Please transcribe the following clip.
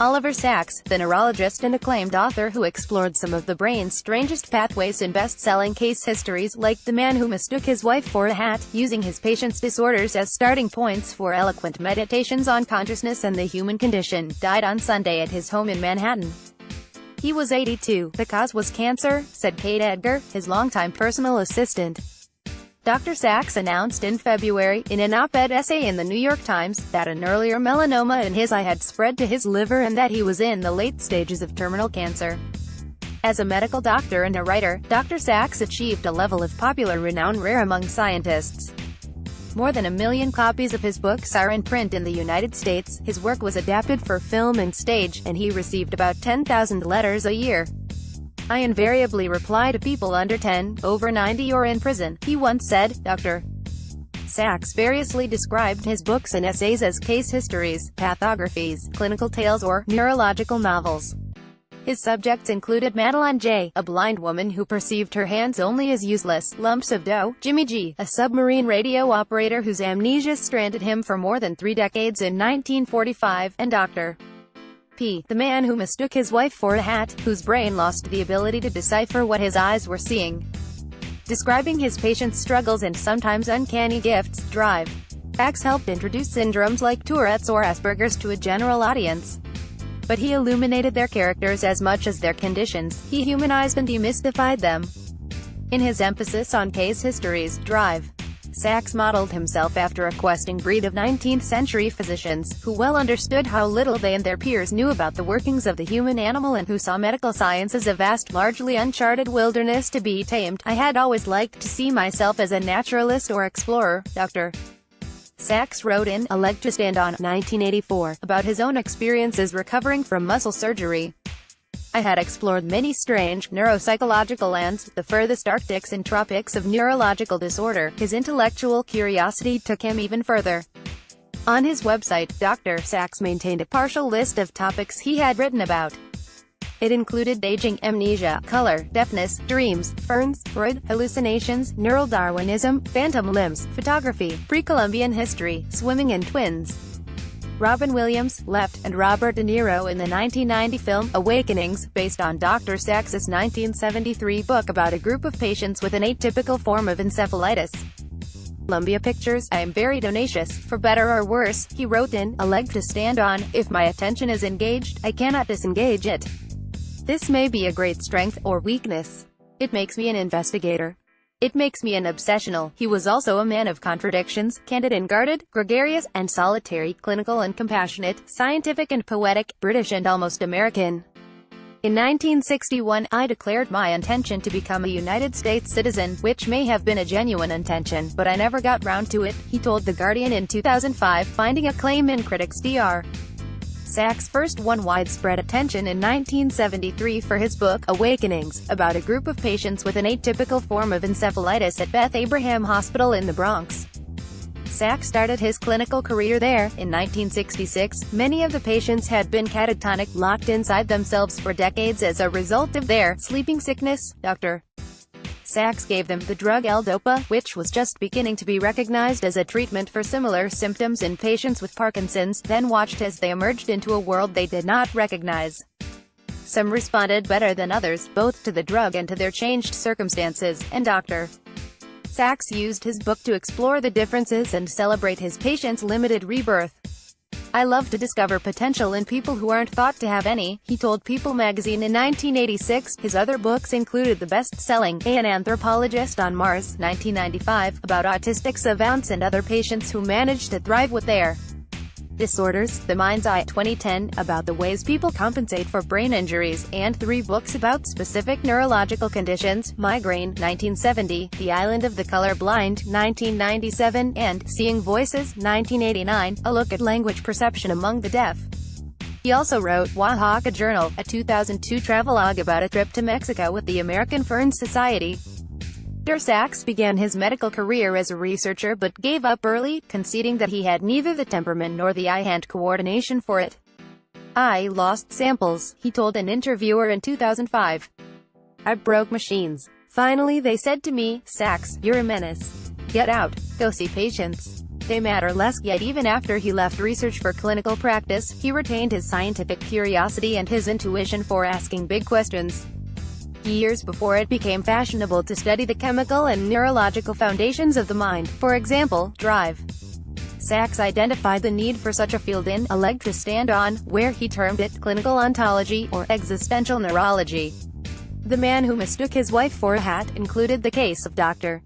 Oliver Sacks, the neurologist and acclaimed author who explored some of the brain's strangest pathways in best-selling case histories like The Man Who Mistook His Wife for a Hat, using his patients' disorders as starting points for eloquent meditations on consciousness and the human condition, died on Sunday at his home in Manhattan. He was 82. The cause was cancer, said Kate Edgar, his longtime personal assistant. Dr. Sacks announced in February, in an op-ed essay in the New York Times, that an earlier melanoma in his eye had spread to his liver and that he was in the late stages of terminal cancer. As a medical doctor and a writer, Dr. Sacks achieved a level of popular renown rare among scientists. More than 1 million copies of his books are in print in the United States, his work was adapted for film and stage, and he received about 10,000 letters a year. "I invariably reply to people under 10, over 90 or in prison," he once said. Dr. Sacks variously described his books and essays as case histories, pathographies, clinical tales or neurological novels. His subjects included Madeline J., a blind woman who perceived her hands only as useless, lumps of dough; Jimmy G., a submarine radio operator whose amnesia stranded him for more than 3 decades in 1945, and Dr. P., the man who mistook his wife for a hat, whose brain lost the ability to decipher what his eyes were seeing. Describing his patients' struggles and sometimes uncanny gifts, Drive. Sacks helped introduce syndromes like Tourette's or Asperger's to a general audience. But he illuminated their characters as much as their conditions. He humanized and demystified them. In his emphasis on case histories, Drive. Sacks modeled himself after a questing breed of 19th-century physicians, who well understood how little they and their peers knew about the workings of the human animal and who saw medical science as a vast, largely uncharted wilderness to be tamed. "I had always liked to see myself as a naturalist or explorer," Dr. Sacks wrote in A Leg to Stand On, 1984, about his own experiences recovering from muscle surgery. "I had explored many strange, neuropsychological lands, the furthest Arctics and tropics of neurological disorder." His intellectual curiosity took him even further. On his website, Dr. Sacks maintained a partial list of topics he had written about. It included aging, amnesia, color, deafness, dreams, ferns, Freud, hallucinations, neural Darwinism, phantom limbs, photography, pre-Columbian history, swimming and twins. Robin Williams, Left, and Robert De Niro in the 1990 film, Awakenings, based on Dr. Sacks's 1973 book about a group of patients with an atypical form of encephalitis. Columbia Pictures, "I am very tenacious, for better or worse," he wrote in A Leg to Stand On. "If my attention is engaged, I cannot disengage it. This may be a great strength, or weakness. It makes me an investigator. It makes me an obsessional." He was also a man of contradictions, candid and guarded, gregarious and solitary, clinical and compassionate, scientific and poetic, British and almost American. In 1961, "I declared my intention to become a United States citizen, which may have been a genuine intention, but I never got round to it," he told The Guardian in 2005, finding acclaim in critics. Dr. Sacks first won widespread attention in 1973 for his book, Awakenings, about a group of patients with an atypical form of encephalitis at Beth Abraham Hospital in the Bronx. Sacks started his clinical career there. In 1966, many of the patients had been catatonic, locked inside themselves for decades as a result of their sleeping sickness. Dr. Sacks gave them the drug L-Dopa, which was just beginning to be recognized as a treatment for similar symptoms in patients with Parkinson's, then watched as they emerged into a world they did not recognize. Some responded better than others, both to the drug and to their changed circumstances, and Dr. Sacks used his book to explore the differences and celebrate his patients' limited rebirth. "I love to discover potential in people who aren't thought to have any," he told People magazine in 1986. His other books included the best-selling An Anthropologist on Mars, 1995, about autistic savants and other patients who managed to thrive with their disorders, The Mind's Eye, 2010, about the ways people compensate for brain injuries, and 3 books about specific neurological conditions, Migraine, 1970, The Island of the Color Blind, 1997, and Seeing Voices, 1989, a look at language perception among the deaf. He also wrote Oaxaca Journal, a 2002 travelogue about a trip to Mexico with the American Fern Society. Dr. Sacks began his medical career as a researcher but gave up early, conceding that he had neither the temperament nor the eye-hand coordination for it. "I lost samples," he told an interviewer in 2005. "I broke machines. Finally they said to me, 'Sacks, you're a menace. Get out. Go see patients.'" They matter less, yet even after he left research for clinical practice, he retained his scientific curiosity and his intuition for asking big questions. Years before it became fashionable to study the chemical and neurological foundations of the mind, for example, drive. Sachs identified the need for such a field in A Leg to Stand On, where he termed it clinical ontology, or existential neurology. The man who mistook his wife for a hat included the case of Dr.